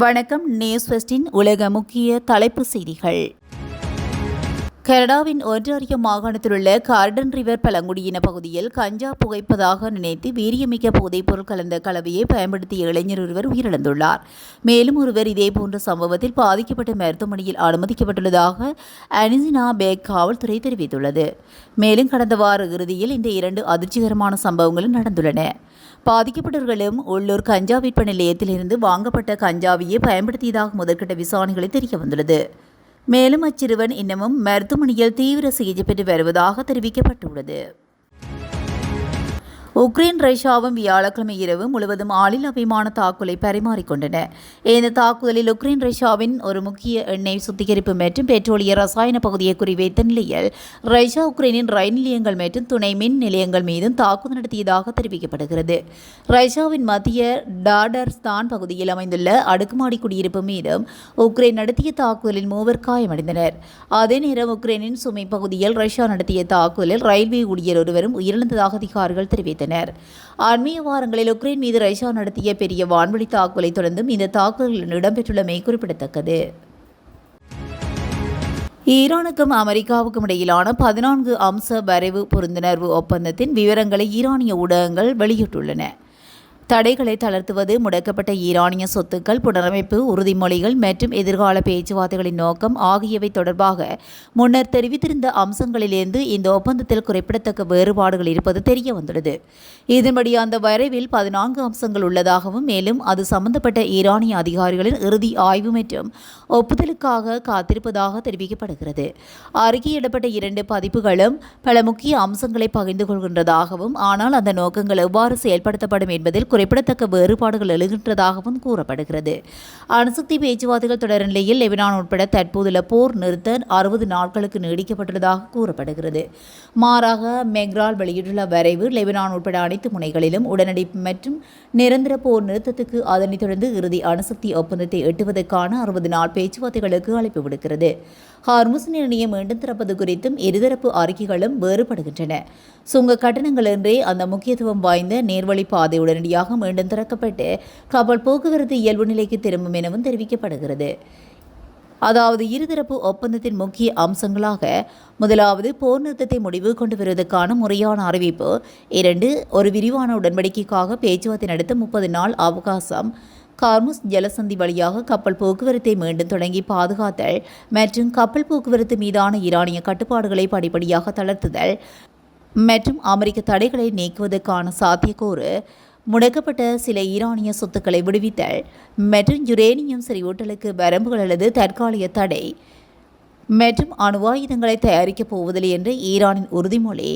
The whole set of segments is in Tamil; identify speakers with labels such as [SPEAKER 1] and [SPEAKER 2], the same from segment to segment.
[SPEAKER 1] வணக்கம். நியூஸ் வெஸ்டின் உலக முக்கிய தலைப்பு செய்திகள். கனடாவின் ஒன்றாரியோ மாகாணத்தில் உள்ள கார்டன் ரிவர் பழங்குடியின பகுதியில் கஞ்சா புகைப்பதாக நினைத்து வீரியமிக்க போதைப்பொருள் கலந்த கலவையை பயன்படுத்திய இளைஞர் ஒருவர் உயிரிழந்துள்ளார். மேலும் ஒருவர் இதேபோன்ற சம்பவத்தில் பாதிக்கப்பட்ட மருத்துவமனையில் அனுமதிக்கப்பட்டுள்ளதாக அனிசினா பேக் காவல்துறை தெரிவித்துள்ளது. மேலும் கடந்த வார இறுதியில் இந்த 2 அதிர்ச்சிகரமான சம்பவங்களும் நடந்துள்ளன. பாதிக்கப்பட்டவர்களும் உள்ளூர் கஞ்சா விற்பனை நிலையத்திலிருந்து வாங்கப்பட்ட கஞ்சாவையே பயன்படுத்தியதாக முதற்கட்ட விசாரணைகளில் தெரியவந்துள்ளது. மேலும் அச்சிறுவன் இன்னமும் மருத்துவமனையில் தீவிர சிகிச்சை பெற்று வருவதாக தெரிவிக்கப்பட்டுள்ளது. உக்ரைன் ரஷ்யாவும் வியாழக்கிழமை இரவு முழுவதும் ஆளில்லா விமான தாக்குதலை பரிமாறிக்கொண்டன. இந்த தாக்குதலில் உக்ரைன் ரஷ்யாவின் ஒரு முக்கிய எண்ணெய் சுத்திகரிப்பு மற்றும் பெட்ரோலிய ரசாயன பகுதியை குறிவைத்த நிலையில் ரஷ்யா உக்ரைனின் ரயில் நிலையங்கள் மற்றும் துணை மின் நிலையங்கள் மீதும் தாக்குதல் நடத்தியதாக தெரிவிக்கப்படுகிறது. ரஷ்யாவின் மத்திய டாடர்ஸ்தான் பகுதியில் அமைந்துள்ள அடுக்குமாடி குடியிருப்பு மீதும் உக்ரைன் நடத்திய தாக்குதலில் 3 காயமடைந்தனர். அதே நேரம் உக்ரைனின் சுமை பகுதியில் ரஷ்யா நடத்திய தாக்குதலில் ரயில்வே ஊழியர் ஒருவரும் உயிரிழந்ததாக அதிகாரிகள் தெரிவித்தனர். அண்மைய வாரங்களில் உக்ரைன் மீது ரஷ்யா நடத்திய பெரிய வான்வழி தாக்குதலை தொடர்ந்தும் இந்த தாக்குதல்கள் இடம்பெற்றுள்ளமை குறிப்பிடத்தக்கது. ஈரானுக்கும் அமெரிக்காவுக்கும் இடையிலான 14 அம்ச வரைவு புரிந்துணர்வு ஒப்பந்தத்தின் விவரங்களை ஈரானிய ஊடகங்கள் வெளியிட்டுள்ளன. தடைகளை தளர்த்துவது, முடக்கப்பட்ட ஈரானிய சொத்துக்கள், புனரமைப்பு உறுதிமொழிகள் மற்றும் எதிர்கால பேச்சுவார்த்தைகளின் நோக்கம் ஆகியவை தொடர்பாக முன்னர் தெரிவித்திருந்த அம்சங்களிலிருந்து இந்த ஒப்பந்தத்தில் குறிப்பிடத்தக்க வேறுபாடுகள் இருப்பது தெரிய வந்துள்ளது. இதன்படி அந்த வரைவில் 14 அம்சங்கள் உள்ளதாகவும் மேலும் அது சம்பந்தப்பட்ட ஈரானிய அதிகாரிகளின் இறுதி ஆய்வு மற்றும் ஒப்புதலுக்காக காத்திருப்பதாக தெரிவிக்கப்படுகிறது. அறிக்கையிடப்பட்ட 2 பதிப்புகளும் பல முக்கிய அம்சங்களை பகிர்ந்து கொள்கின்றதாகவும் ஆனால் அந்த நோக்கங்கள் எவ்வாறு செயல்படுத்தப்படும் என்பதில் குறிப்பிடத்தக்க வேறுபாடுகள் எழுகின்றதாகவும் கூறப்படுகிறது. அணுசக்தி பேச்சுவார்த்தைகள் தொடர் நிலையில் லெபனான் உட்பட தற்போதுள்ள போர் நிறுத்த 60 நாட்களுக்கு நீடிக்கப்பட்டுள்ளதாக கூறப்படுகிறது. மாறாக மெக்ரால் வெளியிட்டுள்ள வரைவு லெபனான் உட்பட அனைத்து முனைகளிலும் உடனடி மற்றும் நிரந்தர போர் நிறுத்தத்துக்கு அதனைத் தொடர்ந்து இறுதி அணுசக்தி ஒப்பந்தத்தை எட்டுவதற்கான 60 நாள் பேச்சுவார்த்தைகளுக்கு அழைப்பு விடுக்கிறது. ஹார்முஸ் நீரிணையை மீண்டும் திறப்பது குறித்தும் இருதரப்பு அறிக்கைகளும் வேறுபடுகின்றன. சுங்க கட்டணங்களின்றி அந்த முக்கியத்துவம் வாய்ந்த நேர்வழி பாதை உடனடியாக மீண்டும் திறக்கப்பட்டு கப்பல் போக்குவரத்து இயல்பு நிலைக்கு திரும்பும் எனவும் தெரிவிக்கப்படுகிறது. அதாவது இருதரப்பு ஒப்பந்தத்தின் முக்கிய அம்சங்களாக 1 போர் நிறுத்தத்தை முடிவு கொண்டு வருவதற்கான முறையான அறிவிப்பு, 2 ஒரு விரிவான உடன்படிக்கைக்காக பேச்சுவார்த்தை நடத்த 30 நாள் அவகாசம், கார்முஸ் ஜலசந்தி வழியாக கப்பல் போக்குவரத்தை மீண்டும் தொடங்கி பாதுகாத்தல் மற்றும் கப்பல் போக்குவரத்து மீதான ஈரானிய கட்டுப்பாடுகளை படிப்படியாக தளர்த்துதல் மற்றும் அமெரிக்க தடைகளை நீக்குவதற்கான சாத்தியக்கூறு, முடக்கப்பட்ட சில ஈரானிய சொத்துக்களை விடுவித்தல் மற்றும் யுரேனியம் செறிவூட்டலுக்கு வரம்புகள் அல்லது தற்காலிக தடை மற்றும் அணு ஆயுதங்களை தயாரிக்கப் போவதில்லை என்ற ஈரானின் உறுதிமொழி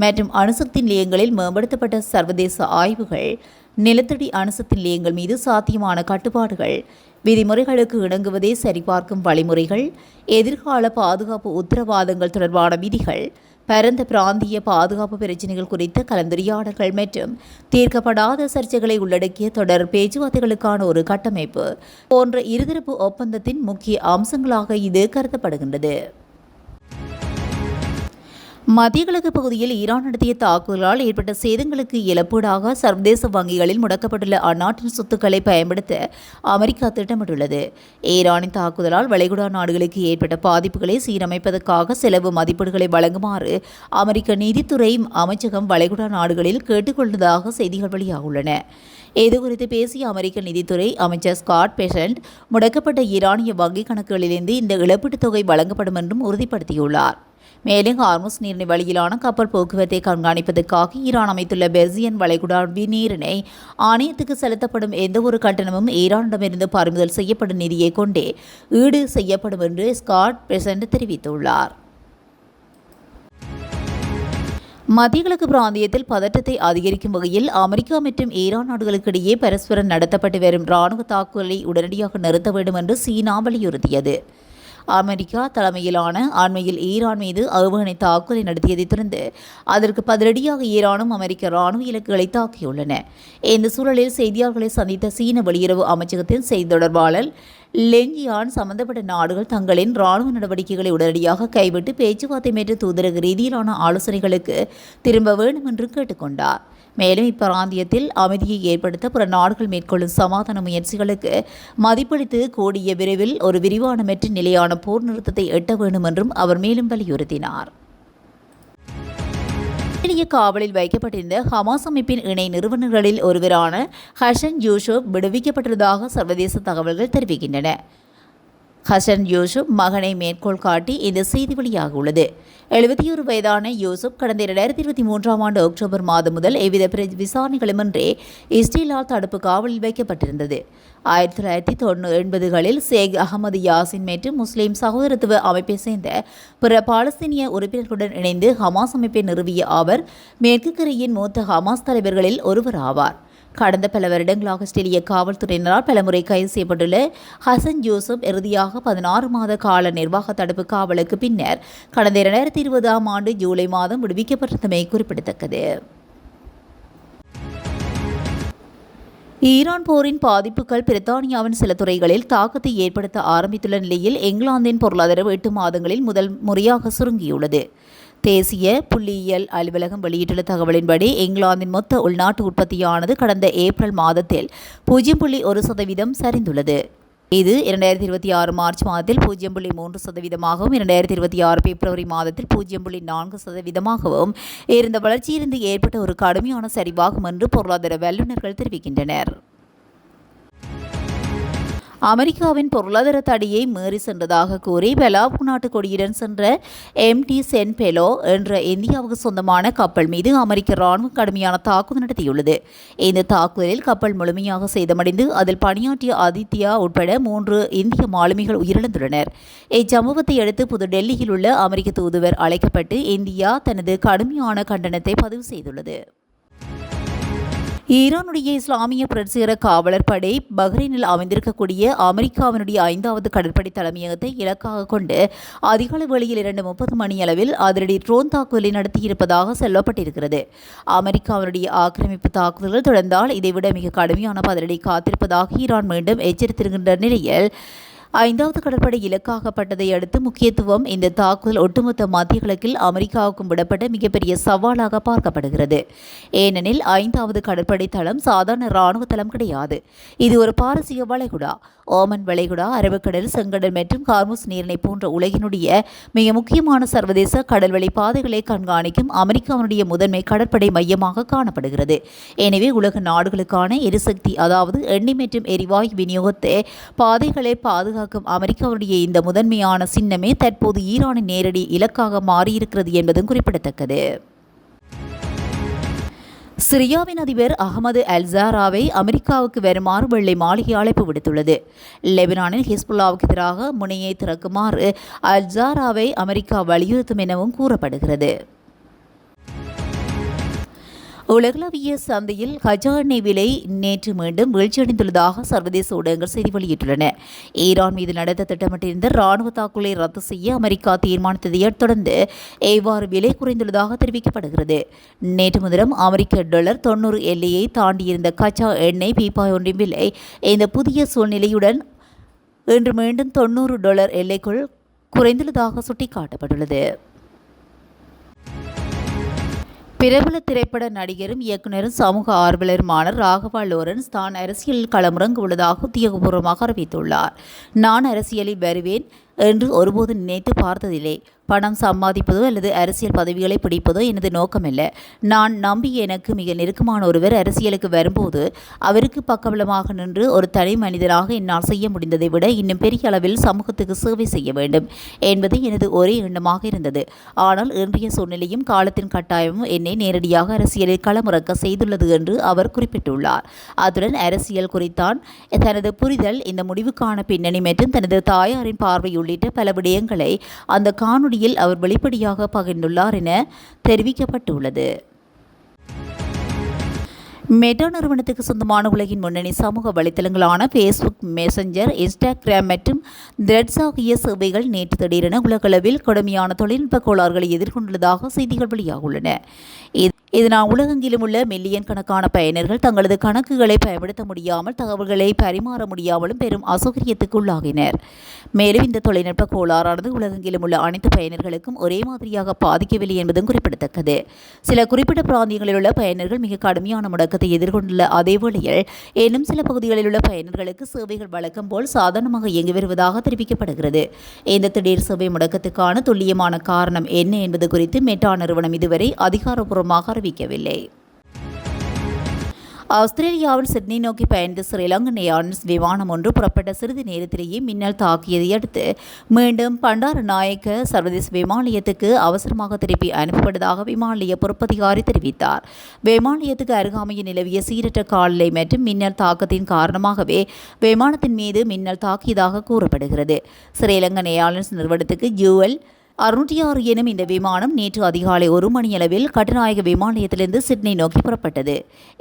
[SPEAKER 1] மற்றும் அணுசக்தி நிலையங்களில் மேம்படுத்தப்பட்ட சர்வதேச ஆய்வுகள், நிலத்தடி அணுசக்தி நிலையங்கள் மீது சாத்தியமான கட்டுப்பாடுகள், விதிமுறைகளுக்கு இணங்குவதை சரிபார்க்கும் வழிமுறைகள், எதிர்கால பாதுகாப்பு உத்தரவாதங்கள் தொடர்பான விதிகள், பரந்த பிராந்திய பாதுகாப்பு பிரச்சினைகள் குறித்த கலந்துரையாடல்கள் மற்றும் தீர்க்கப்படாத சர்ச்சைகளை உள்ளடக்கிய தொடர் பேச்சுவார்த்தைகளுக்கான ஒரு கட்டமைப்பு போன்ற இருதரப்பு ஒப்பந்தத்தின் முக்கிய அம்சங்களாக இது கருதப்படுகின்றது. மத்திய கிழக்கு பகுதியில் ஈரான் நடத்திய தாக்குதலால் ஏற்பட்ட சேதங்களுக்கு இழப்பீடாக சர்வதேச வங்கிகளில் முடக்கப்பட்டுள்ள அந்நாட்டின் சொத்துக்களை பயன்படுத்த அமெரிக்கா திட்டமிட்டுள்ளது. ஈரானின் தாக்குதலால் வளைகுடா நாடுகளுக்கு ஏற்பட்ட பாதிப்புகளை சீரமைப்பதற்காக செலவு மதிப்பீடுகளை வழங்குமாறு அமெரிக்க நீதித்துறை அமைச்சகம் வளைகுடா நாடுகளில் கேட்டுக்கொண்டதாக செய்திகள் வெளியாகியுள்ளன. இதுகுறித்து பேசிய அமெரிக்க நிதித்துறை அமைச்சர் ஸ்காட் பெசன்ட் முடக்கப்பட்ட ஈரானிய வங்கிக் கணக்குகளிலிருந்து இந்த இழப்பீட்டுத் தொகை வழங்கப்படும் என்றும் உறுதிப்படுத்தியுள்ளார். மேலும் ஹார்முஸ் நீரிணை வழியிலான கப்பல் போக்குவரத்தை கண்காணிப்பதற்காக ஈரான் அமைத்துள்ள பெர்சியன் வளைகுடா நீரிணை ஆணையத்துக்கு செலுத்தப்படும் எந்தவொரு கட்டணமும் ஈரானிடமிருந்து பறிமுதல் செய்யப்படும் நிதியை கொண்டே ஈடு செய்யப்படும் என்று ஸ்காட் பெசன்ட் தெரிவித்துள்ளார். மத்திய கிழக்கு பிராந்தியத்தில் பதற்றத்தை அதிகரிக்கும் வகையில் அமெரிக்கா மற்றும் ஈரான் நாடுகளுக்கு இடையே பரஸ்பரம் நடத்தப்பட்டு வரும் இராணுவ தாக்குதலை உடனடியாக நிறுத்த வேண்டும் என்று சீனா வலியுறுத்தியது. அமெரிக்கா தலைமையிலான அண்மையில் ஈரான் மீது ஏவுகணை தாக்குதலை நடத்தியதைத் தொடர்ந்து அதற்கு பதிலடியாக ஈரானும் அமெரிக்க இராணுவ இலக்குகளை தாக்கியுள்ளன. இந்த சூழலில் செய்தியாளர்களை சந்தித்த சீன வெளியுறவு அமைச்சகத்தின் செய்தி தொடர்பாளர் லெஞ்சியான் சம்பந்தப்பட்ட நாடுகள் தங்களின் இராணுவ நடவடிக்கைகளை உடனடியாக கைவிட்டு பேச்சுவார்த்தை மேற்று தூதரக ரீதியிலான ஆலோசனைகளுக்கு திரும்ப வேண்டும் என்று கேட்டுக்கொண்டார். மேலும் இப்பிராந்தியத்தில் அமைதியை ஏற்படுத்த பிற நாடுகள் மேற்கொள்ளும் சமாதான முயற்சிகளுக்கு மதிப்பளித்து கூடிய விரைவில் ஒரு விரிவான மற்றும் நிலையான போர் நிறுத்தத்தை எட்ட வேண்டும் என்றும் அவர் மேலும் வலியுறுத்தினார். காவலில் வைக்கப்பட்டிருந்த ஹமாஸ் அமைப்பின் இணை நிறுவனர்களில் ஒருவரான ஹசன் யூசுப் விடுவிக்கப்பட்டதாக சர்வதேச தகவல்கள் தெரிவிக்கின்றன. ஹசன் யூசுப் மகனை மேற்கோள் காட்டி இந்த செய்தி வெளியாக உள்ளது. 71 வயதான யூசுப் கடந்த 2023 அக்டோபர் மாதம் முதல் எவ்வித விசாரணைகளுமின்றி இஸ்ரேலால் தடுப்பு காவலில் வைக்கப்பட்டிருந்தது. 1980களில் ஷேக் அகமது யாசின் மற்றும் முஸ்லிம் சகோதரத்துவ அமைப்பை சேர்ந்த பிற பாலஸ்தீனிய உறுப்பினர்களுடன் இணைந்து ஹமாஸ் அமைப்பை நிறுவிய அவர் மேற்கு கரையின் மூத்த ஹமாஸ் தலைவர்களில் ஒருவர் ஆவார். கடந்த பல வருடங்களாக ஆஸ்திரேலிய காவல்துறையினரால் பலமுறை கைது செய்யப்பட்டுள்ள ஹசன் யூசுப் இறுதியாக 16 மாத கால நிர்வாக தடுப்பு காவலுக்கு பின்னர் கடந்த 2020 ஜூலை மாதம் விடுவிக்கப்பட்டிருந்தமை குறிப்பிடத்தக்கது. ஈரான் போரின் பாதிப்புகள் பிரித்தானியாவின் சில துறைகளில் தாக்கத்தை ஏற்படுத்த ஆரம்பித்துள்ள நிலையில் இங்கிலாந்தின் பொருளாதாரம் 8 மாதங்களில் முதல் முறையாக சுருங்கியுள்ளது. தேசிய புள்ளியியல் அலுவலகம் வெளியிட்டுள்ள தகவலின்படி இங்கிலாந்தின் மொத்த உள்நாட்டு உற்பத்தியானது கடந்த ஏப்ரல் மாதத்தில் 0.1% சரிந்துள்ளது. இது 2026 மார்ச் மாதத்தில் 0.3%, 2026 பிப்ரவரி மாதத்தில் 0.4% இருந்த வளர்ச்சியிலிருந்து ஏற்பட்ட ஒரு கடுமையான சரிவாகும் என்று பொருளாதார வல்லுநர்கள் தெரிவிக்கின்றனர். அமெரிக்காவின் பொருளாதார தடையை மீறி சென்றதாக கூறி பெலாவு நாட்டு கொடியுடன் சென்ற MT சென்பெலோ என்ற இந்தியாவுக்கு சொந்தமான கப்பல் மீது அமெரிக்க ராணுவம் கடுமையான தாக்குதல் நடத்தியுள்ளது. இந்த தாக்குதலில் கப்பல் முழுமையாக சேதமடைந்து அதில் பணியாற்றிய ஆதித்யா உட்பட 3 இந்திய மாலுமிகள் உயிரிழந்துள்ளனர். இச்சம்பவத்தை அடுத்து புதுடெல்லியில் உள்ள அமெரிக்க தூதுவர் அழைக்கப்பட்டு இந்தியா தனது கடுமையான கண்டனத்தை பதிவு செய்துள்ளது. ஈரானுடைய இஸ்லாமிய புரட்சிகர காவலர் படை பஹ்ரைனில் அமைந்திருக்கக்கூடிய அமெரிக்காவினுடைய 5வது கடற்படை தலைமையகத்தை இலக்காக கொண்டு அதிகாலை வேளையில் 2:30 மணியளவில் அதிரடி ட்ரோன் தாக்குதலை நடத்தியிருப்பதாக சொல்லப்பட்டிருக்கிறது. அமெரிக்காவினுடைய ஆக்கிரமிப்பு தாக்குதல்கள் தொடர்ந்தால் இதைவிட மிக கடுமையான பதிலடி காத்திருப்பதாக ஈரான் மீண்டும் எச்சரித்திருக்கின்ற நிலையில் 5வது கடற்படை இலக்காகப்பட்டதை அடுத்து முக்கியத்துவம் இந்த தாக்குதல் ஒட்டுமொத்த மத்திய கிழக்கில் அமெரிக்காவுக்கும் விடப்பட்ட மிகப்பெரிய சவாலாக பார்க்கப்படுகிறது. ஏனெனில் 5வது கடற்படை தளம் சாதாரண இராணுவ தளம் கிடையாது. இது ஒரு பாரசீக வளைகுடா, ஓமன் வளைகுடா, அரபிக்கடல், செங்கடல் மற்றும் ஹார்முஸ் நீரிணை போன்ற உலகினுடைய மிக முக்கியமான சர்வதேச கடல்வழி பாதைகளை கண்காணிக்கும் அமெரிக்காவினுடைய முதன்மை கடற்படை மையமாக காணப்படுகிறது. எனவே உலக நாடுகளுக்கான எரிசக்தி அதாவது எண்ணெய் மற்றும் எரிவாயு விநியோகத்தை பாதைகளை பாதுகாக்கும் அமெரிக்காவுடைய இந்த முதன்மையான சின்னமே தற்போது ஈரானின் நேரடி இலக்காக மாறியிருக்கிறது என்பதும் குறிப்பிடத்தக்கது. சிரியாவின் அதிபர் அகமது அல்சாராவை அமெரிக்காவுக்கு வருமாறு வெள்ளை மாளிகை அழைப்பு விடுத்துள்ளது. லெபனானில் ஹிஸ்புல்லாவுக்கு எதிராக முனையை திறக்குமாறு அல்சாராவை அமெரிக்கா வலியுறுத்தும் எனவும் கூறப்படுகிறது. உலகளவிய சந்தையில் கச்சா எண்ணெய் விலை நேற்று மீண்டும் வீழ்ச்சியடைந்துள்ளதாக சர்வதேச ஊடகங்கள் செய்தி வெளியிட்டுள்ளன. ஈரான் மீது நடத்த திட்டமிட்டிருந்த ராணுவ தாக்குதலை ரத்து செய்ய அமெரிக்கா தீர்மானித்ததை தொடர்ந்து இவ்வாறு விலை குறைந்துள்ளதாக தெரிவிக்கப்படுகிறது. நேற்று முதலும் அமெரிக்க டாலர் 90 எல்லையை தாண்டியிருந்த கச்சா எண்ணெய் பீப்பாய் ஒன்றின் விலை இந்த புதிய சூழ்நிலையுடன் இன்று மீண்டும் $90 எல்லைக்குள் குறைந்துள்ளதாக சுட்டிக்காட்டப்பட்டுள்ளது. பிரபல திரைப்பட நடிகரும் இயக்குநரும் சமூக ஆர்வலருமான ராகவா லாரன்ஸ் தான் அரசியலில் களமிறங்க உள்ளதாக உத்தியோகபூர்வமாக அறிவித்துள்ளார். நான் அரசியலில் வருவேன் என்று ஒருபோது நினைத்து பார்த்ததில்லை. பணம் சம்பாதிப்பதோ அல்லது அரசியல் பதவிகளை பிடிப்பதோ எனது நோக்கமல்ல. நான் நம்பிய எனக்கு மிக நெருக்கமான ஒருவர் அரசியலுக்கு வரும்போது அவருக்கு பக்கபலமாக நின்று ஒரு தனி மனிதனாக என்னால் செய்ய முடிந்ததை விட இன்னும் பெரிய அளவில் சமூகத்துக்கு சேவை செய்ய வேண்டும் என்பது எனது ஒரே எண்ணமாக இருந்தது. ஆனால் இன்றைய சூழ்நிலையும் காலத்தின் கட்டாயமும் என்னை நேரடியாக அரசியலில் களமிறக்க செய்துள்ளது என்று அவர் குறிப்பிட்டுள்ளார். அத்துடன் அரசியல் குறித்தான் தனது புரிதல், இந்த முடிவுக்கான பின்னணி மற்றும் தனது தாயாரின் பார்வை உள்ளிட்ட பல விடயங்களை அந்த காணொலியில் அவர் வெளிப்படையாக பகிர்ந்துள்ளார் என தெரிவிக்கப்பட்டுள்ளது. மெட்டா நிறுவனத்துக்கு சொந்தமான உலகின் முன்னணி சமூக வலைத்தளங்களான ஃபேஸ்புக், மெசஞ்சர், இன்ஸ்டாகிராம் மற்றும் த்ரெட்ஸ் ஆகிய சேவைகள் நேற்று திடீரென உலகளவில் கடுமையான தொழில்நுட்ப கோளாறுகளை எதிர்கொண்டுள்ளதாக செய்திகள் வெளியாகியுள்ளன. இதனால் உலகெங்கிலும் உள்ள மில்லியன் கணக்கான பயனர்கள் தங்களது கணக்குகளை பயன்படுத்த முடியாமல் தகவல்களை பரிமாற முடியாமலும் பெரும் அசௌகரியத்துக்கு உள்ளாகினர். மேலும் இந்த தொழில்நுட்ப கோளாறானது உலகெங்கிலும் உள்ள அனைத்து பயனர்களுக்கும் ஒரே மாதிரியாக பாதிக்கவில்லை என்பதும் குறிப்பிடத்தக்கது. சில குறிப்பிட்ட பிராந்தியங்களில் உள்ள பயனர்கள் மிக கடுமையான முடக்கத்தை எதிர்கொண்டுள்ள அதே வேளையில் இன்னும் சில பகுதிகளில் உள்ள பயனர்களுக்கு சேவைகள் வழக்கம் போல் சாதாரணமாக இயங்கி வருவதாக தெரிவிக்கப்படுகிறது. இந்த திடீர் சேவை முடக்கத்துக்கான துல்லியமான காரணம் என்ன என்பது குறித்து மெட்டா நிறுவனம் இதுவரை அதிகாரப்பூர்வமாக அறிவிக்கவில்லை. ஆஸ்திரேலியாவில் சிட்னி நோக்கி பயணித்த ஸ்ரீலங்கன் ஏர்லைன்ஸ் விமானம் ஒன்று புறப்பட்ட சிறிது நேரத்திலேயே மின்னல் தாக்கியதை அடுத்து மீண்டும் பண்டாரநாயக்க சர்வதேச விமான நிலையத்துக்கு அவசரமாக திருப்பி அனுப்பப்பட்டதாக விமான நிலைய பொறுப்பதிகாரி தெரிவித்தார். விமான நிலையத்துக்கு அருகாமையில் நிலவிய சீரற்ற காலநிலை மற்றும் மின்னல் தாக்கத்தின் காரணமாகவே விமானத்தின் மீது மின்னல் தாக்கியதாக கூறப்படுகிறது. ஸ்ரீலங்கன் ஏர்லைன்ஸ் நிறுவனத்துக்கு UL 606 எனும் இந்த விமானம் நேற்று அதிகாலை 1 மணியளவில் கட்டுநாயக்க விமான நிலையத்திலிருந்து சிட்னி நோக்கி புறப்பட்டது.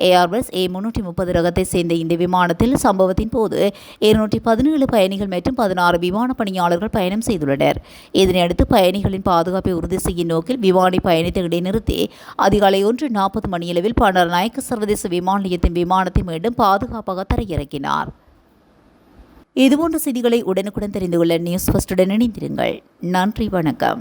[SPEAKER 1] ஏர்பஸ் A330 ரகத்தை சேர்ந்த இந்த விமானத்தில் சம்பவத்தின் போது 217 பயணிகள் மற்றும் 16 விமான பணியாளர்கள் பயணம் செய்துள்ளனர். இதனையடுத்து பயணிகளின் பாதுகாப்பை உறுதி செய்யும் நோக்கில் விமானி பயணித்த இடைநிறுத்தி அதிகாலை 1:40 மணியளவில் பண்டாரநாயக்க சர்வதேச விமான நிலையத்தின் விமானத்தை மீண்டும் பாதுகாப்பாக தரையிறக்கினார். இதுபோன்ற செய்திகளை உடனுக்குடன் தெரிந்து கொள்ள நியூஸ் ஃபர்ஸ்டுடன் இணைந்திருங்கள். நன்றி, வணக்கம்.